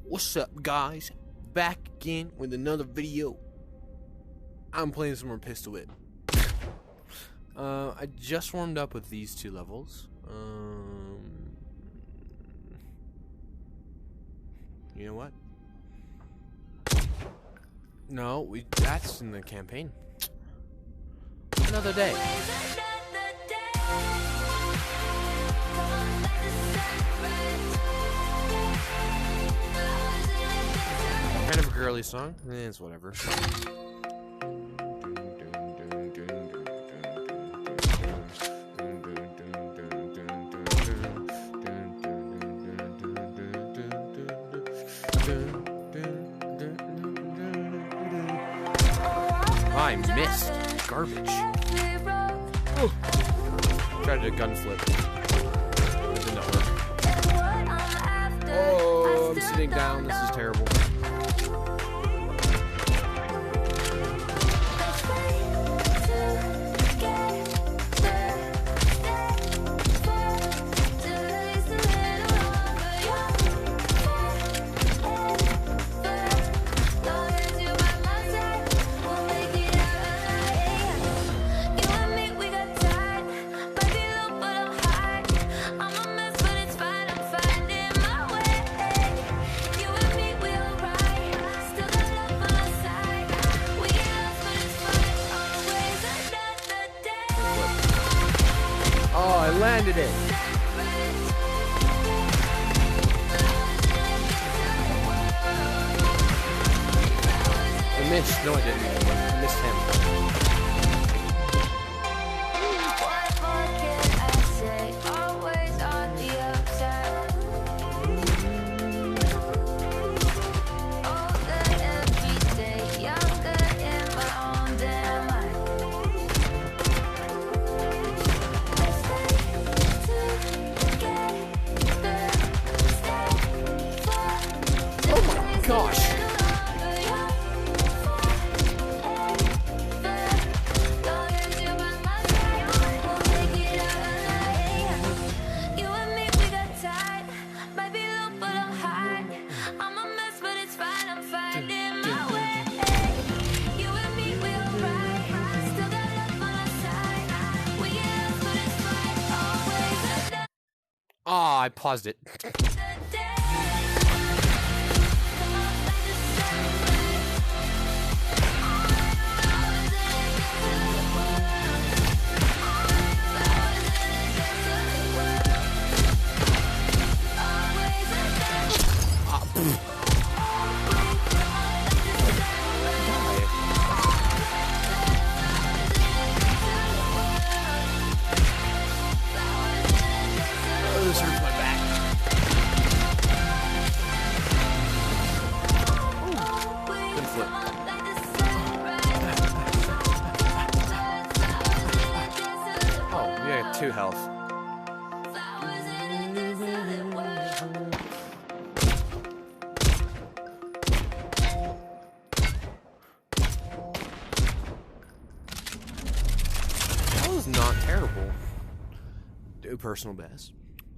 What's up, guys? Back again with another video. I'm playing some more Pistol Whip. I just warmed up with these two levels. You know what? No, that's in the campaign. Another day. Kind of a girly song. It's whatever. I missed. Garbage. Oh. Tried to gun flip. That did not work. Oh, I'm sitting down. This is terrible. Oh, I landed it. I missed. No, I didn't. I missed him. Gosh. Ah, I paused it. This hurts my back. Good flip. Oh, you got 2 health. That was not terrible. Do personal best.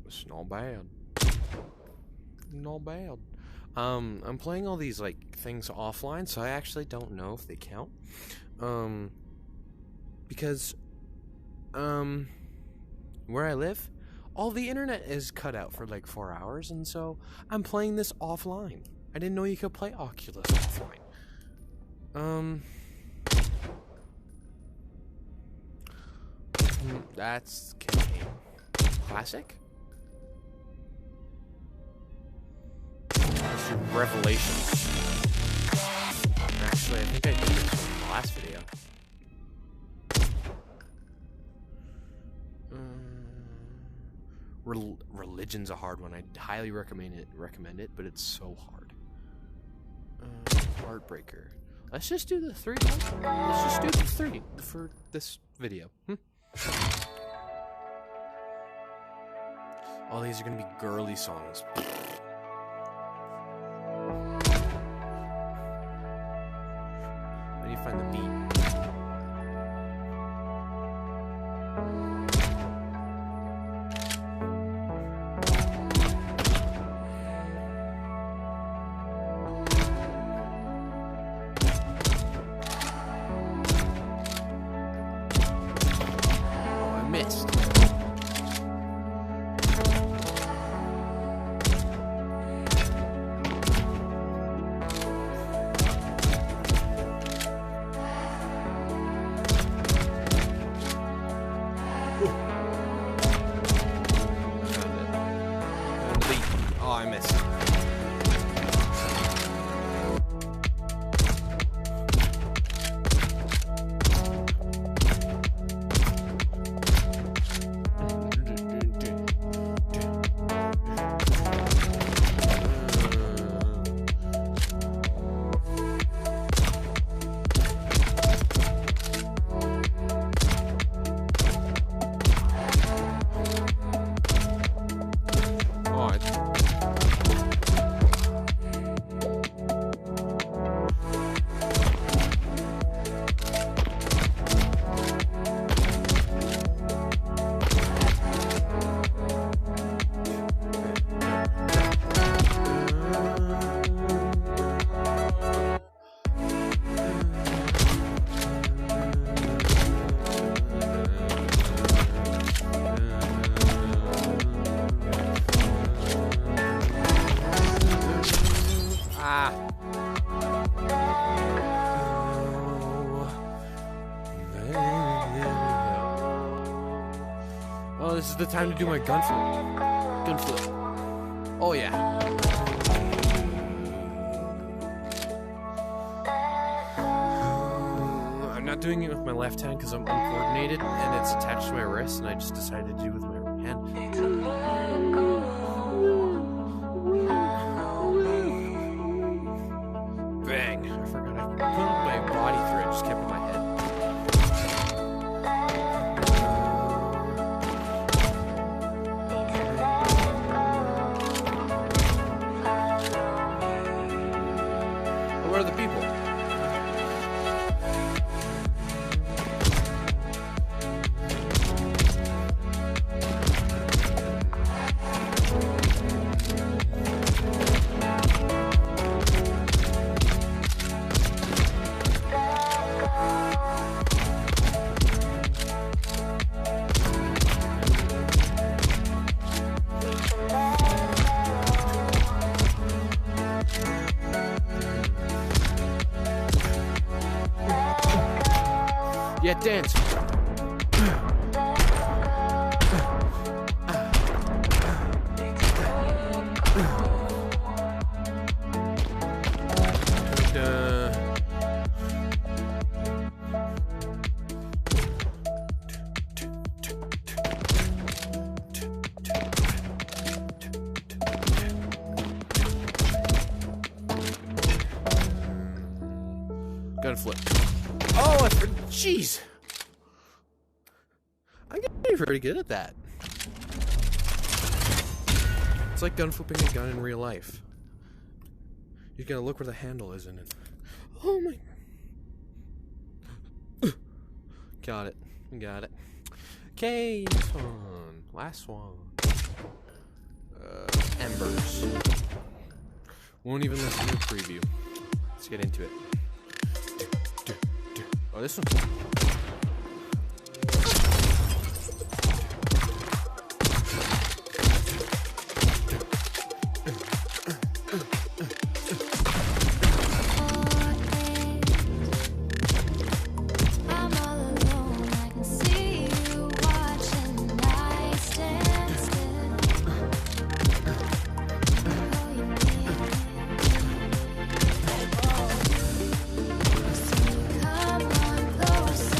It's not bad. Not bad. I'm playing all these like things offline, so I actually don't know if they count. Because where I live, all the internet is cut out for like 4 hours, and so I'm playing this offline. I didn't know you could play Oculus offline. That's classic. Revelations. Actually, I think I did this in the last video. Religion's a hard one. I highly recommend it, but it's so hard. Heartbreaker. Let's just do the 3. Let's just do the 3 for this video. All these are gonna be girly songs. How do you find the beat? Oh, this is the time to do my gun flip. Gun flip. Oh yeah. I'm not doing it with my left hand because I'm uncoordinated and it's attached to my wrist, and I just decided to do it with my right hand. Bang! I forgot I put my body through it. Just kept it in my head. Where are the people? Yeah, dance. Gun flip. Oh, jeez. I'm getting pretty good at that. It's like gun flipping a gun in real life. You gotta look where the handle is in it. Oh my. Got it. Got it. Okay, next one. Last one. Embers. Won't even listen to the preview. Let's get into it. Oh, this one. Closer.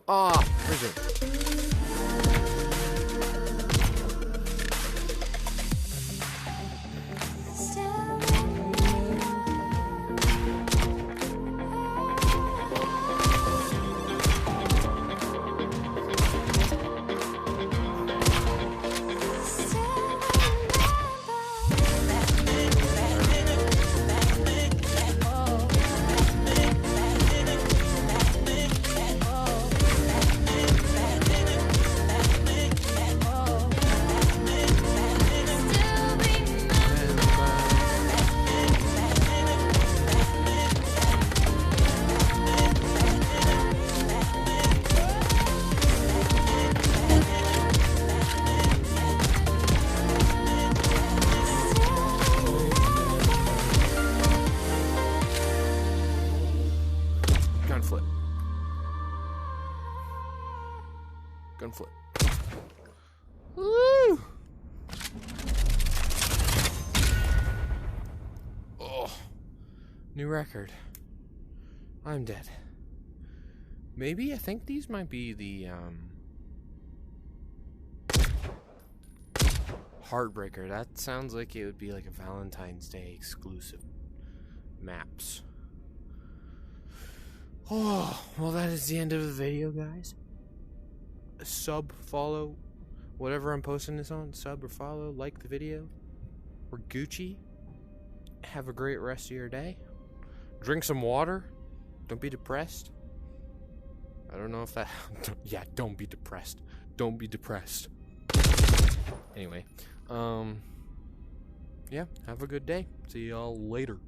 Ah, where's it? Gun flip. Gun flip. Woo! Oh. New record. I'm dead. Maybe I think these might be the Heartbreaker. That sounds like it would be like a Valentine's Day exclusive maps. Oh, well, that is the end of the video, guys. Sub, follow, whatever I'm posting this on. Sub or follow, like the video. We're Gucci. Have a great rest of your day. Drink some water. Don't be depressed. I don't know if that... yeah, don't be depressed. Don't be depressed. Anyway, yeah, have a good day. See y'all later.